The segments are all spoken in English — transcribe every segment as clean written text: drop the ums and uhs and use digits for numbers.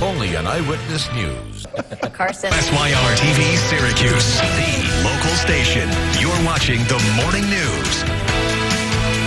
Only on Eyewitness News. Carson. SYR TV Syracuse, the local station. You're watching the morning news.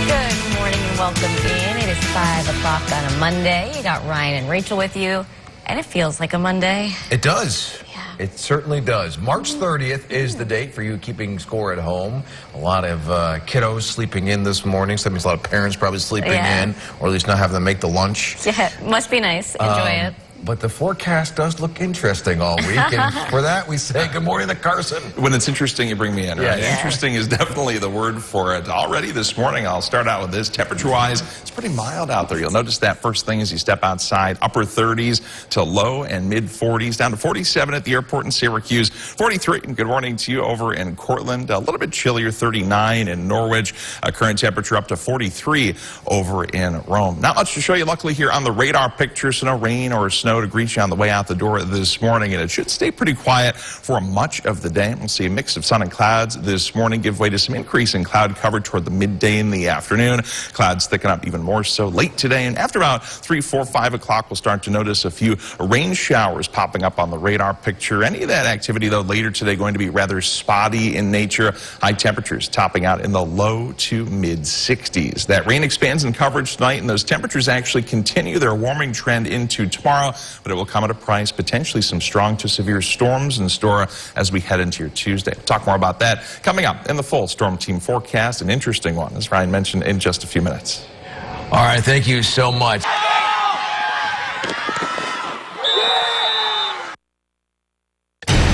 Good morning and welcome in. It is 5 o'clock on a Monday. You got Ryan and Rachel with you, and it feels like a Monday. It does. Yeah. It certainly does. March 30th is the date for you keeping score at home. A lot of kiddos sleeping in this morning. So that means a lot of parents probably sleeping in, or at least not having them make the lunch. Yeah, must be nice. Enjoy it. But the forecast does look interesting all week, and for that we say good morning to Carson. When it's interesting, you bring me in, right? Yeah. Interesting is definitely the word for it. Already this morning, I'll start out with this. Temperature-wise, it's pretty mild out there. You'll notice that first thing as you step outside, upper 30s to low and mid 40s, down to 47 at the airport in Syracuse, 43. And good morning to you over in Cortland. A little bit chillier, 39 in Norwich. Current temperature up to 43 over in Rome. Not much to show you, luckily, here on the radar picture, so no rain or snow to greet you on the way out the door this morning, and it should stay pretty quiet for much of the day. We'll see a mix of sun and clouds this morning give way to some increase in cloud cover toward the midday in the afternoon. Clouds thicken up even more so late today, and after about 3, 4, 5 o'clock, we'll start to notice a few rain showers popping up on the radar picture. Any of that activity, though, later today going to be rather spotty in nature. High temperatures topping out in the low to mid 60s. That rain expands in coverage tonight, and those temperatures actually continue their warming trend into tomorrow. But it will come at a price, potentially some strong to severe storms in store as we head into your Tuesday. We'll talk more about that coming up in the full Storm Team forecast. An interesting one, as Ryan mentioned, in just a few minutes. All right, thank you so much.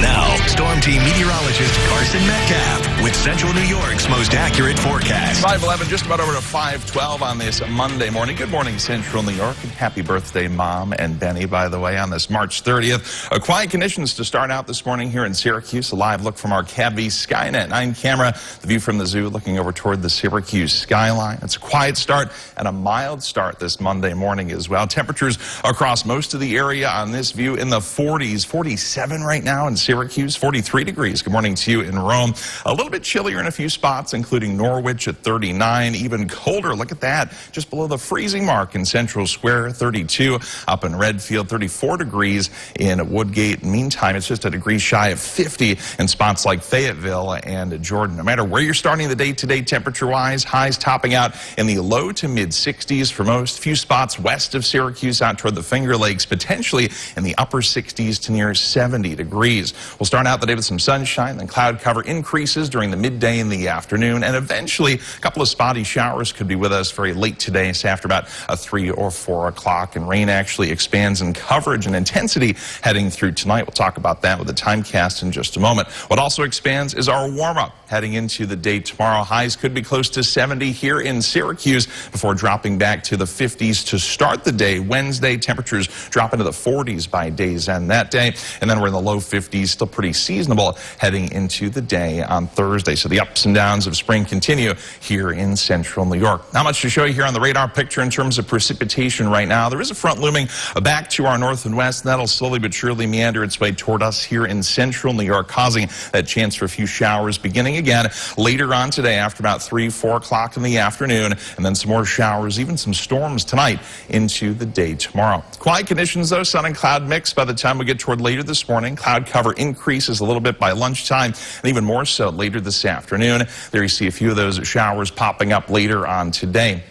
Now, Storm Team meteorologist Carson Metcalf with Central New York's most accurate forecast. 5:11, just about over to 5:12 on this Monday morning. Good morning, Central New York. And happy birthday, Mom and Benny, by the way, on this March 30th. Quiet conditions to start out this morning here in Syracuse. A live look from our CABV Skynet 9 camera. The view from the zoo looking over toward the Syracuse skyline. It's a quiet start and a mild start this Monday morning as well. Temperatures across most of the area on this view in the 40s. 47 right now in Syracuse, 43 degrees. Good morning to you in Rome. A little bit chillier in a few spots, including Norwich at 39. Even colder, look at that, just below the freezing mark in Central Square, 32. Up in Redfield, 34 degrees in Woodgate. Meantime, it's just a degree shy of 50 in spots like Fayetteville and Jordan. No matter where you're starting the day today, temperature-wise, highs topping out in the low to mid 60s for most. Few spots west of Syracuse out toward the Finger Lakes, potentially in the upper 60s to near 70 degrees. We'll start out the day with some sunshine, then cloud cover increases during the midday in the afternoon, and eventually a couple of spotty showers could be with us very late today, so after about 3 or 4 o'clock, and rain actually expands in coverage and intensity heading through tonight. We'll talk about that with the timecast in just a moment. What also expands is our warm-up heading into the day tomorrow. Highs could be close to 70 here in Syracuse before dropping back to the 50s to start the day. Wednesday, temperatures drop into the 40s by day's end that day, and then we're in the low 50s, still pretty seasonable heading into the day on Thursday. So the ups and downs of spring continue here in Central New York. Not much to show you here on the radar picture in terms of precipitation right now. There is a front looming back to our north and west, and that'll slowly but surely meander its way toward us here in Central New York, causing that chance for a few showers beginning again later on today after about 3, 4 o'clock in the afternoon, and then some more showers, even some storms tonight into the day tomorrow. Quiet conditions, though, sun and cloud mix by the time we get toward later this morning. Cloud cover increases a little bit by lunchtime, and even more so later this afternoon. There you see a few of those showers popping up later on today.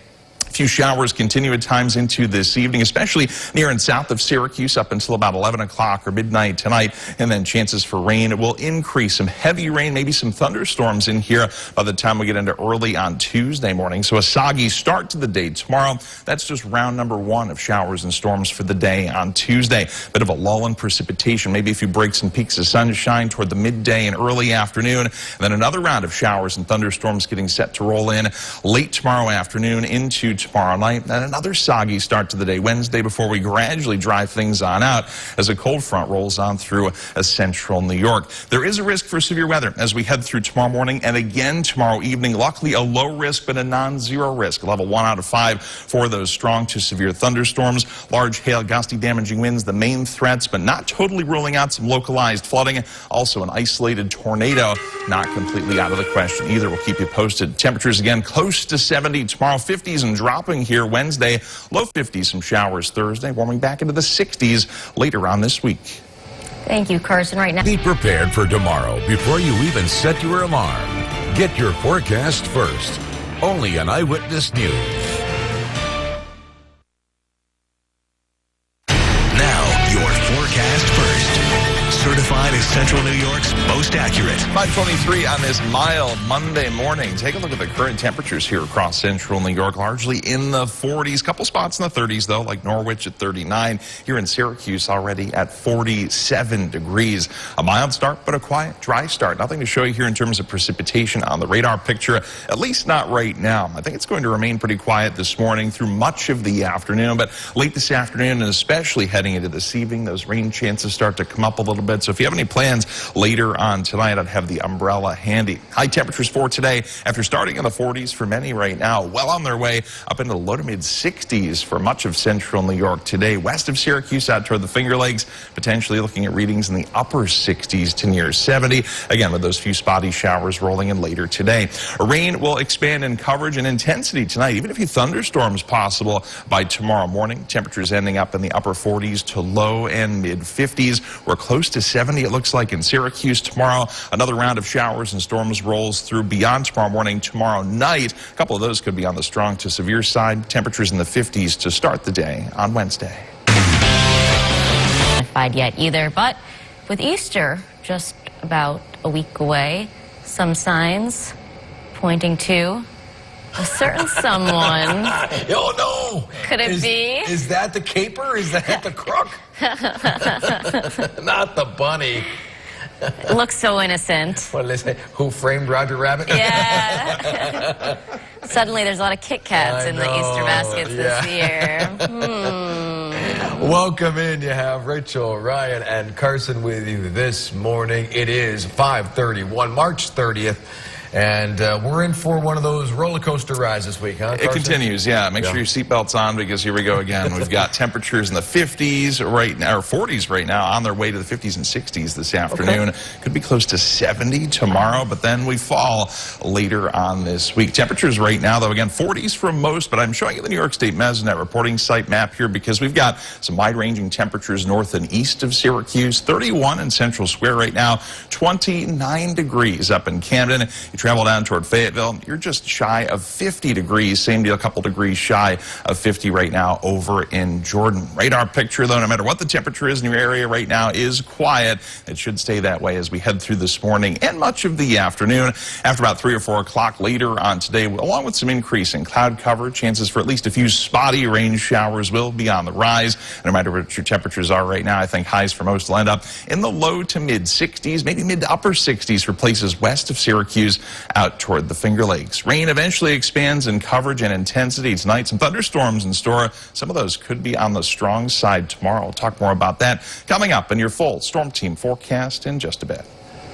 A few showers continue at times into this evening, especially near and south of Syracuse up until about 11 o'clock or midnight tonight, and then chances for rain will increase. Some heavy rain, maybe some thunderstorms in here by the time we get into early on Tuesday morning. So a soggy start to the day tomorrow. That's just round number 1 of showers and storms for the day on Tuesday. Bit of a lull in precipitation, maybe a few breaks and peaks of sunshine toward the midday and early afternoon, and then another round of showers and thunderstorms getting set to roll in late tomorrow afternoon into tomorrow night, and another soggy start to the day Wednesday before we gradually dry things on out as a cold front rolls on through central New York. There is a risk for severe weather as we head through tomorrow morning and again tomorrow evening. Luckily, a low risk but a non-zero risk. Level 1 out of 5 for those strong to severe thunderstorms. Large hail, gusty, damaging winds, the main threats, but not totally ruling out some localized flooding. Also an isolated tornado, not completely out of the question either. We'll keep you posted. Temperatures again close to 70 tomorrow, 50s and dry dropping here Wednesday. Low 50s, some showers Thursday, warming back into the 60s later on this week. Thank you, Carson. Right now. Be prepared for tomorrow before you even set your alarm. Get your forecast first. Only on Eyewitness News. Now, your forecast first. Certified as Central New York's most accurate. 5:23 on this mild Monday morning. Take a look at the current temperatures here across Central New York. Largely in the 40s. Couple spots in the 30s, though, like Norwich at 39. Here in Syracuse already at 47 degrees. A mild start, but a quiet, dry start. Nothing to show you here in terms of precipitation on the radar picture, at least not right now. I think it's going to remain pretty quiet this morning through much of the afternoon, but late this afternoon and especially heading into this evening, those rain chances start to come up a little bit. So if you have any plans later on tonight, I'd have the umbrella handy. High temperatures for today after starting in the 40s for many right now, well on their way up into the low to mid 60s for much of Central New York today. West of Syracuse out toward the Finger Lakes, potentially looking at readings in the upper 60s to near 70. Again, with those few spotty showers rolling in later today. Rain will expand in coverage and intensity tonight, even a few thunderstorms possible by tomorrow morning. Temperatures ending up in the upper 40s to low and mid 50s. We're close to 70, it looks like, in Syracuse tomorrow. Another round of showers and storms rolls through beyond tomorrow morning, tomorrow night. A couple of those could be on the strong to severe side. Temperatures in the 50s to start the day on Wednesday. Not yet either, but with Easter just about a week away, some signs pointing to a certain someone. Oh, no. Could it be? Is that the caper? Is that the crook? Not the bunny. It looks so innocent. What did they say? Who framed Roger Rabbit? Yeah. Suddenly there's a lot of Kit Kats in the Easter baskets this year. Welcome in. You have Rachel, Ryan, and Carson with you this morning. It is 5:31, March 30th. And we're in for one of those roller coaster rides this week, huh, Carson? It continues, yeah. Make sure your seatbelt's on because here we go again. We've got temperatures in the 50s right now, or 40s right now, on their way to the 50s and 60s this afternoon. Okay. Could be close to 70 tomorrow, but then we fall later on this week. Temperatures right now, though, again, 40s for most, but I'm showing you the New York State Mesonet reporting site map here because we've got some wide-ranging temperatures north and east of Syracuse. 31 in Central Square right now, 29 degrees up in Camden. You travel down toward Fayetteville, you're just shy of 50 degrees. Same deal, a couple degrees shy of 50 right now over in Jordan. Radar picture, though, no matter what the temperature is in your area right now, is quiet. It should stay that way as we head through this morning and much of the afternoon. After about 3 or 4 o'clock later on today, along with some increase in cloud cover, chances for at least a few spotty rain showers will be on the rise. No matter what your temperatures are right now, I think highs for most will end up in the low to mid 60s, maybe mid to upper 60s for places west of Syracuse out toward the Finger Lakes. Rain eventually expands in coverage and intensity tonight. Some thunderstorms in store. Some of those could be on the strong side tomorrow. We'll talk more about that coming up in your full Storm Team forecast in just a bit.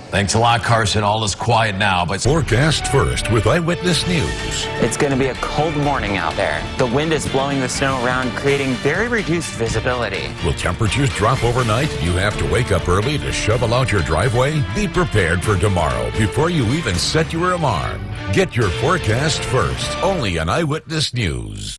Thanks a lot, Carson. All is quiet now, but Forecast first with Eyewitness News. It's going to be a cold morning out there. The wind is blowing the snow around, creating very reduced visibility. Will temperatures drop overnight? You have to wake up early to shovel out your driveway? Be prepared for tomorrow before you even set your alarm. Get your forecast first, only on Eyewitness News.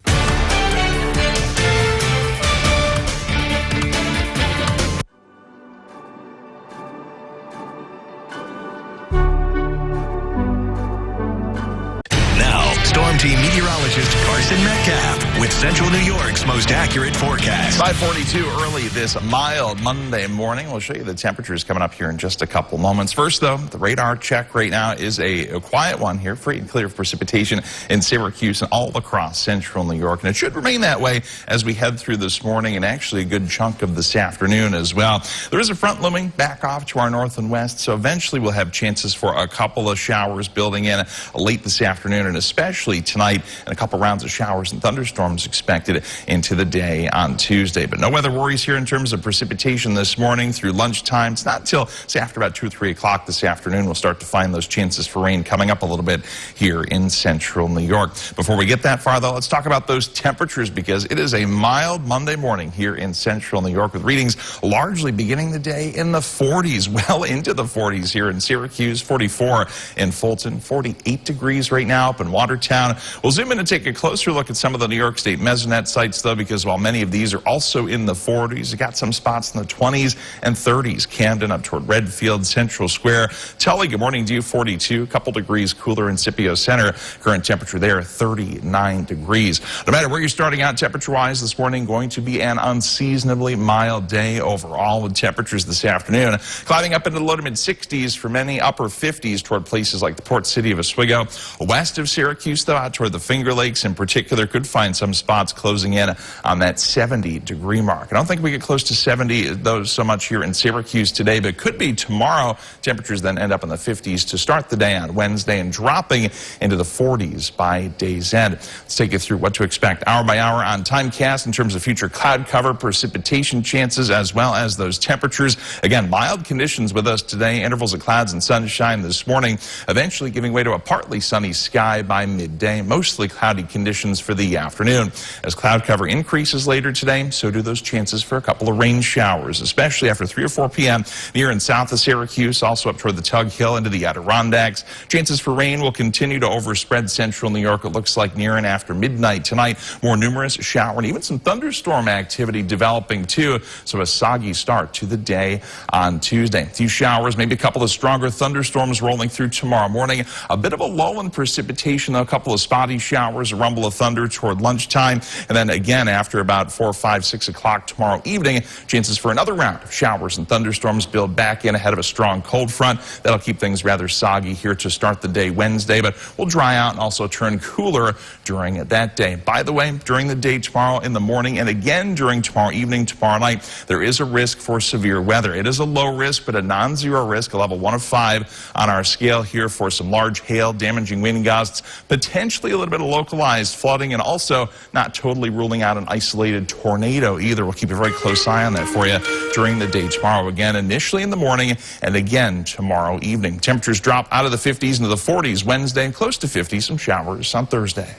Storm Team meteorologist Carson Metcalf with Central New York's most accurate forecast. 5:42 early this mild Monday morning. We'll show you the temperatures coming up here in just a couple moments. First, though, the radar check right now is a quiet one here, free and clear of precipitation in Syracuse and all across Central New York. And it should remain that way as we head through this morning and actually a good chunk of this afternoon as well. There is a front looming back off to our north and west, so eventually we'll have chances for a couple of showers building in late this afternoon and especially tonight, and a couple rounds of showers and thunderstorms expected into the day on Tuesday. But no weather worries here in terms of precipitation this morning through lunchtime. It's not until, say, after about 2 or 3 o'clock this afternoon we'll start to find those chances for rain coming up a little bit here in Central New York. Before we get that far, though, let's talk about those temperatures because it is a mild Monday morning here in Central New York with readings largely beginning the day in the 40s, well into the 40s here in Syracuse, 44 in Fulton, 48 degrees right now up in Watertown. We'll zoom into take a closer look at some of the New York State Mesonet sites, though, because while many of these are also in the 40s, you got some spots in the 20s and 30s. Camden up toward Redfield, Central Square. Tully, good morning to you, 42. A couple degrees cooler in Scipio Center. Current temperature there, 39 degrees. No matter where you're starting out temperature-wise this morning, going to be an unseasonably mild day overall, with temperatures this afternoon climbing up into the low to mid-60s for many, upper 50s toward places like the port city of Oswego. West of Syracuse, though, out toward the Finger Lakes in particular, could find some spots closing in on that 70-degree mark. I don't think we get close to 70, though, so much here in Syracuse today, but could be tomorrow. Temperatures then end up in the 50s to start the day on Wednesday and dropping into the 40s by day's end. Let's take you through what to expect hour by hour on Timecast in terms of future cloud cover, precipitation chances, as well as those temperatures. Again, mild conditions with us today, intervals of clouds and sunshine this morning, eventually giving way to a partly sunny sky by midday, mostly cloudy conditions for the afternoon. As cloud cover increases later today, so do those chances for a couple of rain showers, especially after 3 or 4 p.m. near and south of Syracuse, also up toward the Tug Hill into the Adirondacks. Chances for rain will continue to overspread central New York, it looks like, near and after midnight tonight. More numerous shower and even some thunderstorm activity developing too, so a soggy start to the day on Tuesday. A few showers, maybe a couple of stronger thunderstorms rolling through tomorrow morning. A bit of a lull in precipitation, though, a couple of spotty showers, a rumble of thunder toward lunchtime, and then again after about 4, 5, 6 o'clock tomorrow evening, chances for another round of showers and thunderstorms build back in ahead of a strong cold front. That'll keep things rather soggy here to start the day Wednesday, but will dry out and also turn cooler during that day. By the way, during the day tomorrow in the morning and again during tomorrow evening, tomorrow night, there is a risk for severe weather. It is a low risk, but a non-zero risk, a level 1 of 5 on our scale here for some large hail, damaging wind gusts, potentially a little bit of localized flooding, and also not totally ruling out an isolated tornado either. We'll keep a very close eye on that for you during the day tomorrow. Again, initially in the morning and again tomorrow evening. Temperatures drop out of the 50s into the 40s Wednesday, close to 50, some showers on Thursday.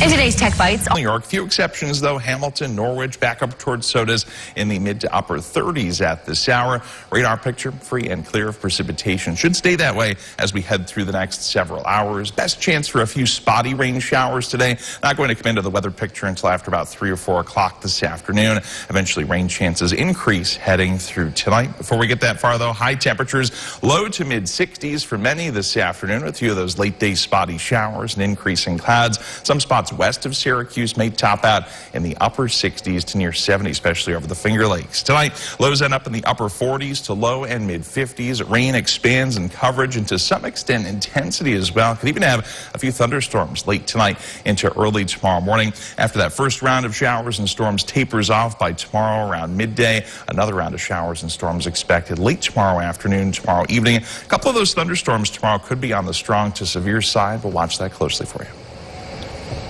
In today's Tech Bites, New York, few exceptions though. Hamilton, Norwich, back up towards Sodas in the mid to upper 30s at this hour. Radar picture free and clear of precipitation. Should stay that way as we head through the next several hours. Best chance for a few spotty rain showers today. Not going to come into the weather picture until after about 3 or 4 o'clock this afternoon. Eventually rain chances increase heading through tonight. Before we get that far though, high temperatures, low to mid 60s for many this afternoon. A few of those late day spotty showers and increasing clouds. Some spots west of Syracuse may top out in the upper 60s to near 70, especially over the Finger Lakes. Tonight, lows end up in the upper 40s to low and mid 50s. Rain expands in coverage and to some extent intensity as well. Could even have a few thunderstorms late tonight into early tomorrow morning. After that first round of showers and storms tapers off by tomorrow around midday, another round of showers and storms expected late tomorrow afternoon, tomorrow evening. A couple of those thunderstorms tomorrow could be on the strong to severe side. We'll watch that closely for you.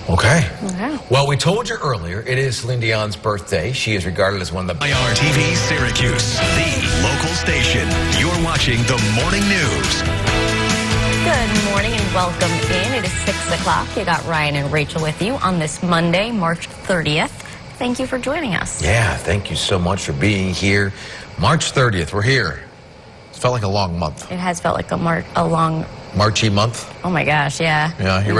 Okay. Wow. Well, we told you earlier, it is Celine Dion's birthday. She is regarded as one of the... ITheir Syracuse, the local station. You're watching the morning news. good morning and welcome in. It is 6 o'clock. You got Ryan and Rachel with you on this Monday, March 30th. Thank you for joining us. Yeah, thank you so much for being here. March 30th, we're here. It's felt like a long month. It has felt like a long... Marchy month? Oh my gosh, yeah. Yeah, you're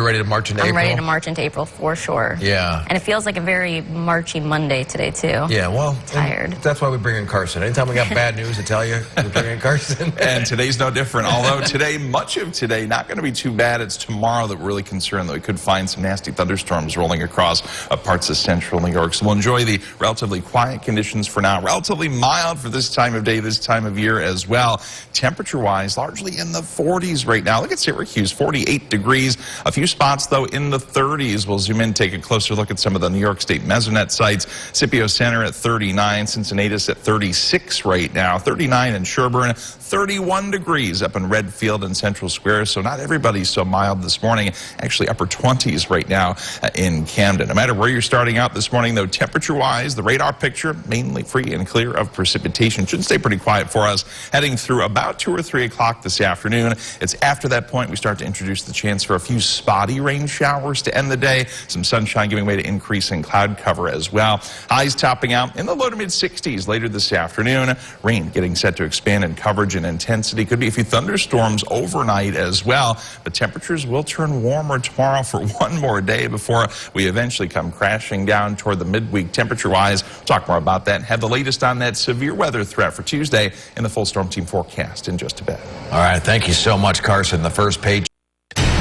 ready to march into April? I'm ready to march into April for sure. Yeah. And it feels like a very Marchy Monday today too. Yeah, well, tired. That's why we bring in Carson. Anytime we got bad news to tell you, we bring in Carson. And today's no different. Although today, much of today, not going to be too bad. It's tomorrow that we're really concerned that we could find some nasty thunderstorms rolling across parts of central New York. So we'll enjoy the relatively quiet conditions for now. Relatively mild for this time of day, this time of year as well. Temperature-wise, largely in the 40s right now. Look at Syracuse, 48 degrees. A few spots, though, in the 30s. We'll zoom in, take a closer look at some of the New York State Mesonet sites. Scipio Center at 39, Cincinnatus at 36 right now, 39 in Sherburne, 31 degrees up in Redfield and Central Square. So not everybody's so mild this morning. Actually, upper 20s right now in Camden. No matter where you're starting out this morning, though, temperature-wise, the radar picture mainly free and clear of precipitation. Should stay pretty quiet for us heading through about 2 or 3 o'clock this afternoon It's after that point we start to introduce the chance for a few spotty rain showers to end the day. Some sunshine giving way to increasing cloud cover as well. Highs topping out in the low to mid 60s later this afternoon. Rain getting set to expand in coverage and intensity. Could be a few thunderstorms overnight as well. But temperatures will turn warmer tomorrow for one more day before we eventually come crashing down toward the midweek temperature-wise. We'll talk more about that and have the latest on that severe weather threat for Tuesday in the full storm team forecast in just a bit. All right, thank you so much, Carson. The first page.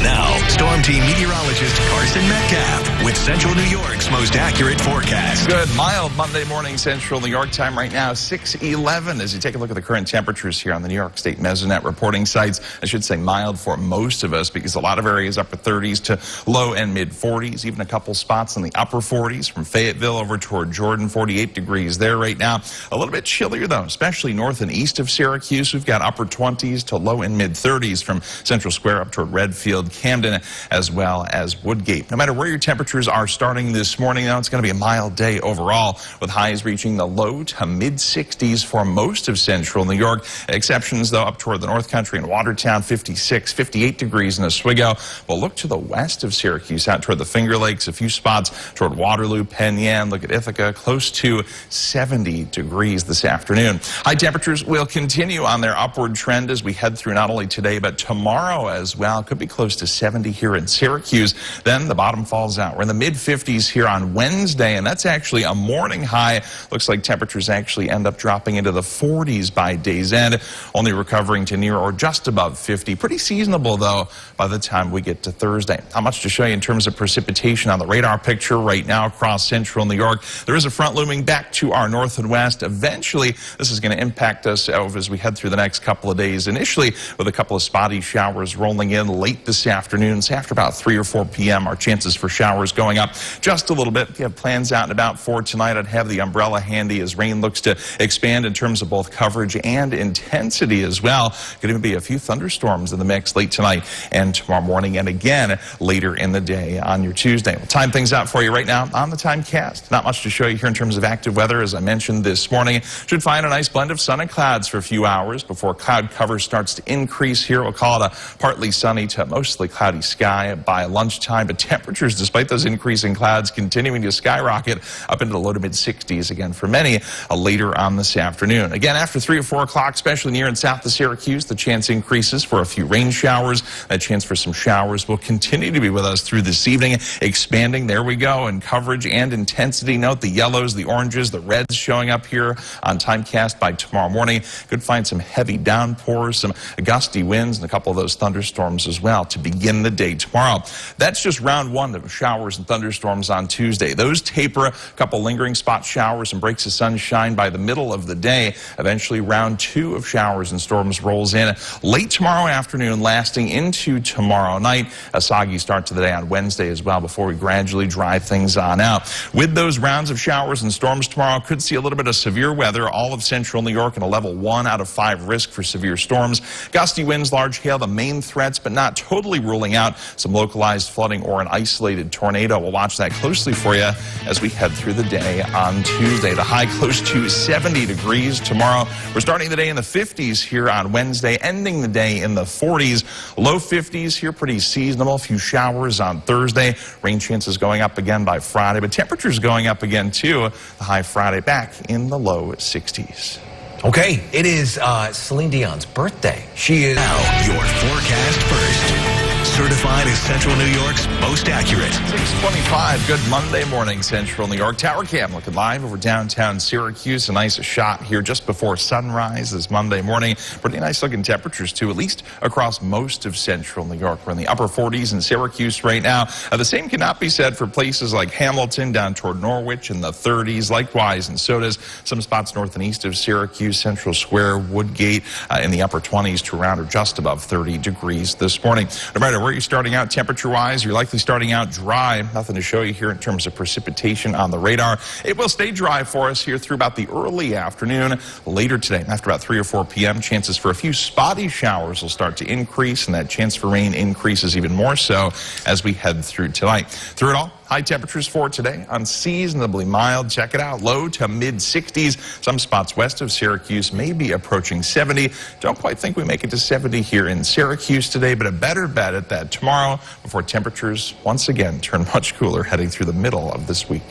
Now, Storm Team meteorologist Carson Metcalf with Central New York's most accurate forecast. Good, mild Monday morning Central New York time right now, 6:11. As you take a look at the current temperatures here on the New York State Mesonet reporting sites, I should say mild for most of us because a lot of areas upper 30s to low and mid 40s, even a couple spots in the upper 40s from Fayetteville over toward Jordan, 48 degrees there right now. A little bit chillier though, especially north and east of Syracuse. We've got upper 20s to low and mid 30s from Central Square up toward Redfield, Camden, as well as Woodgate. No matter where your temperatures are starting this morning, though, it's going to be a mild day overall, with highs reaching the low to mid 60s for most of Central New York. Exceptions, though, up toward the North Country and Watertown, 56, 58 degrees in Oswego. We'll look to the west of Syracuse, out toward the Finger Lakes, a few spots toward Waterloo, Penn Yan. Look at Ithaca, close to 70 degrees this afternoon. High temperatures will continue on their upward trend as we head through not only today, but tomorrow as well. Could be close to 70 here in Syracuse. Then the bottom falls out. We're in the mid-50s here on Wednesday, and that's actually a morning high. Looks like temperatures actually end up dropping into the 40s by day's end, only recovering to near or just above 50. Pretty seasonable, though, by the time we get to Thursday. Not much to show you in terms of precipitation on the radar picture right now across Central New York. There is a front looming back to our north and west. Eventually, this is going to impact us as we head through the next couple of days. Initially, with a couple of spotty showers rolling in late this afternoon. So after about 3 or 4 p.m., our chances for showers going up just a little bit. If you have plans out and about for tonight, I'd have the umbrella handy as rain looks to expand in terms of both coverage and intensity as well. Could even be a few thunderstorms in the mix late tonight and tomorrow morning, and again later in the day on your Tuesday. We'll time things out for you right now on the Timecast. Not much to show you here in terms of active weather, as I mentioned this morning. Should find a nice blend of sun and clouds for a few hours before cloud cover starts to increase here. We'll call it a partly sunny to mostly cloudy sky by lunchtime, but temperatures, despite those increasing clouds, continuing to skyrocket up into the low to mid 60s again for many later on this afternoon. Again, after 3 or 4 o'clock, especially near and south of Syracuse, the chance increases for a few rain showers. That chance for some showers will continue to be with us through this evening, expanding, there we go, in coverage and intensity. Note the yellows, the oranges, the reds showing up here on Timecast by tomorrow morning. Could find some heavy downpours, some gusty winds, and a couple of those thunderstorms as well to begin the day tomorrow. That's just round one of showers and thunderstorms on Tuesday. Those taper, a couple lingering spot showers and breaks of sunshine by the middle of the day. Eventually, round 2 of showers and storms rolls in late tomorrow afternoon, lasting into tomorrow night. A soggy start to the day on Wednesday as well before we gradually dry things on out. With those rounds of showers and storms tomorrow, could see a little bit of severe weather. All of Central New York and a level 1 out of 5 risk for severe storms. Gusty winds, large hail, the main threats, but not totally ruling out some localized flooding or an isolated tornado. We'll watch that closely for you as we head through the day on Tuesday. The high close to 70 degrees tomorrow. We're starting the day in the 50s here on Wednesday, ending the day in the 40s. Low 50s here, pretty seasonable. A few showers on Thursday. Rain chances going up again by Friday, but temperatures going up again too. The high Friday back in the low 60s. Okay, it is Celine Dion's birthday. She is Now, your forecast first. Certified as Central New York's most accurate. 6:25, good Monday morning, Central New York. Tower Cam looking live over downtown Syracuse. A nice shot here just before sunrise this Monday morning. Pretty nice looking temperatures, too, at least across most of Central New York. We're in the upper 40s in Syracuse right now. The same cannot be said for places like Hamilton down toward Norwich in the 30s. Likewise, and so does some spots north and east of Syracuse, Central Square, Woodgate in the upper 20s to around or just above 30 degrees this morning. No matter where you're starting out temperature-wise, you're likely starting out dry. Nothing to show you here in terms of precipitation on the radar. It will stay dry for us here through about the early afternoon. Later today, after about 3 or 4 p.m., chances for a few spotty showers will start to increase, and that chance for rain increases even more so as we head through tonight. Through it all, High temperatures for today, unseasonably mild. Check it out, low to mid-60s. Some spots west of Syracuse may be approaching 70. Don't quite think we make it to 70 here in Syracuse today, but a better bet at that tomorrow before temperatures once again turn much cooler heading through the middle of this week.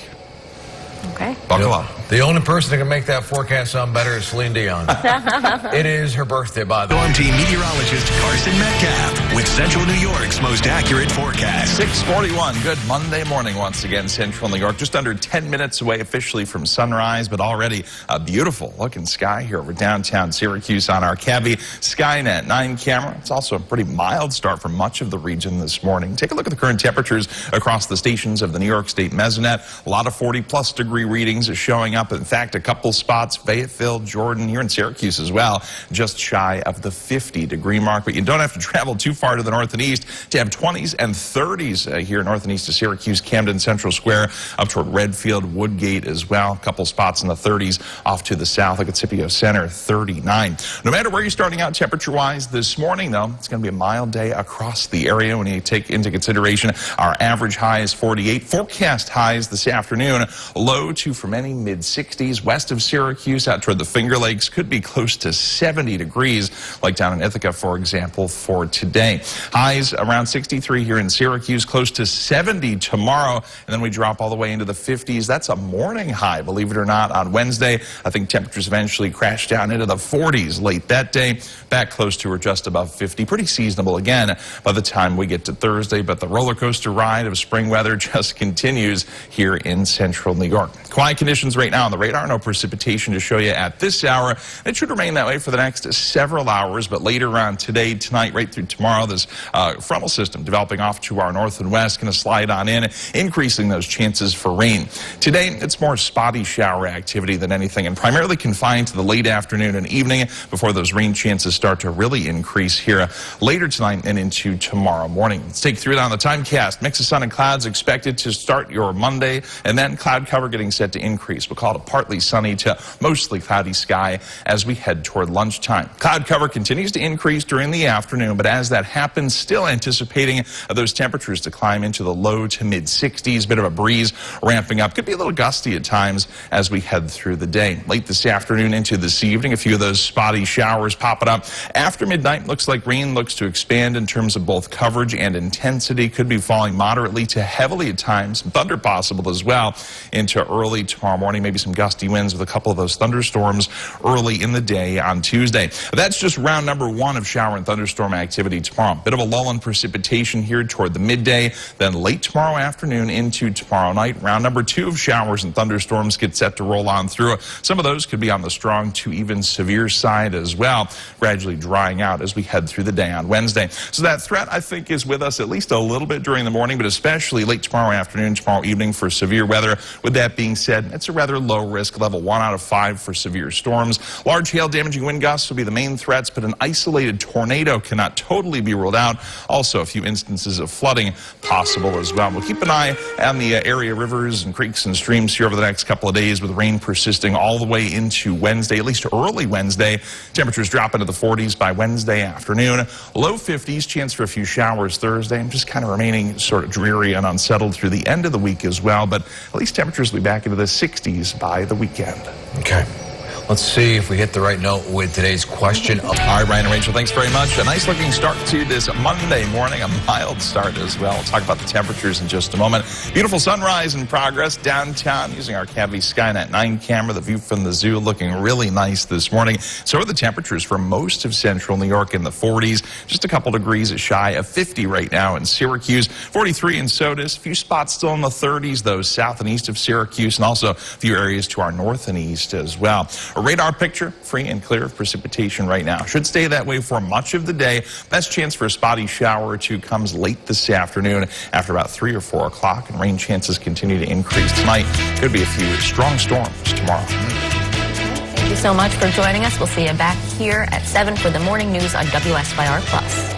Okay. Buckle up. The only person that can make that forecast sound better is Celine Dion. It is her birthday, by the way. Storm Team meteorologist Carson Metcalf with Central New York's most accurate forecast. 6:41. Good Monday morning once again, Central New York. Just under 10 minutes away officially from sunrise, but already a beautiful looking sky here over downtown Syracuse on our Cavi Skynet 9 camera. It's also a pretty mild start for much of the region this morning. Take a look at the current temperatures across the stations of the New York State Mesonet. A lot of 40-plus degree readings are showing up. In fact, a couple spots, Fayetteville, Jordan, here in Syracuse as well, just shy of the 50-degree mark. But you don't have to travel too far to the north and east to have 20s and 30s here north and east of Syracuse, Camden Central Square, up toward Redfield, Woodgate as well. A couple spots in the 30s off to the south, like at Scipio Center, 39. No matter where you're starting out temperature-wise this morning, though, it's going to be a mild day across the area when you take into consideration our average high is 48. Forecast highs this afternoon, low to for many mid-60s. West of Syracuse out toward the Finger Lakes could be close to 70 degrees, like down in Ithaca, for example, for today. Highs around 63 here in Syracuse, close to 70 tomorrow, and then we drop all the way into the 50s. That's a morning high, believe it or not, on Wednesday. I think temperatures eventually crash down into the 40s late that day, back close to or just above 50. Pretty seasonable again by the time we get to Thursday, but the roller coaster ride of spring weather just continues here in Central New York. Quiet conditions right now on the radar. No precipitation to show you at this hour. It should remain that way for the next several hours, but later on today, tonight, right through tomorrow, this frontal system developing off to our north and west, going to slide on in, increasing those chances for rain. Today, it's more spotty shower activity than anything, and primarily confined to the late afternoon and evening before those rain chances start to really increase here later tonight and into tomorrow morning. Let's take you through it on the timecast. Mix of sun and clouds expected to start your Monday, and then cloud cover getting set to increase. We'll call it a partly sunny to mostly cloudy sky as we head toward lunchtime. Cloud cover continues to increase during the afternoon, but as that happens, still anticipating those temperatures to climb into the low to mid-60s. Bit of a breeze ramping up. Could be a little gusty at times as we head through the day. Late this afternoon into this evening, a few of those spotty showers popping up. After midnight, looks like rain looks to expand in terms of both coverage and intensity. Could be falling moderately to heavily at times. Thunder possible as well into early tomorrow morning. Maybe some gusty winds with a couple of those thunderstorms early in the day on Tuesday. That's just round number one of shower and thunderstorm activity tomorrow. Bit of a lull in precipitation here toward the midday, then late tomorrow afternoon into tomorrow night. Round number two of showers and thunderstorms get set to roll on through. Some of those could be on the strong to even severe side as well, gradually drying out as we head through the day on Wednesday. So that threat, I think, is with us at least a little bit during the morning, but especially late tomorrow afternoon, tomorrow evening for severe weather. With that being said, it's a rather low risk, level 1 out of 5 for severe storms. Large hail damaging wind gusts will be the main threats, but an isolated tornado cannot totally be ruled out. Also, a few instances of flooding possible as well. We'll keep an eye on the area rivers and creeks and streams here over the next couple of days, with rain persisting all the way into Wednesday, at least early Wednesday. Temperatures drop into the 40s by Wednesday afternoon. Low 50s, chance for a few showers Thursday, and just kind of remaining sort of dreary and unsettled through the end of the week as well, but at least temperatures will be back into the 60s by the weekend. Okay. Let's see if we hit the right note with today's question. All right, Ryan and Rachel, thanks very much. A nice looking start to this Monday morning, a mild start as well. We'll talk about the temperatures in just a moment. Beautiful sunrise in progress downtown using our Cavi Skynet 9 camera. The view from the zoo looking really nice this morning. So are the temperatures for most of central New York in the 40s. Just a couple degrees shy of 50 right now in Syracuse. 43 in Sodus. A few spots still in the 30s, though, south and east of Syracuse, and also a few areas to our north and east as well. A radar picture, free and clear of precipitation right now. Should stay that way for much of the day. Best chance for a spotty shower or two comes late this afternoon after about 3 or 4 o'clock, and rain chances continue to increase tonight. Could be a few strong storms tomorrow. Thank you so much for joining us. We'll see you back here at 7 for the morning news on WSYR Plus.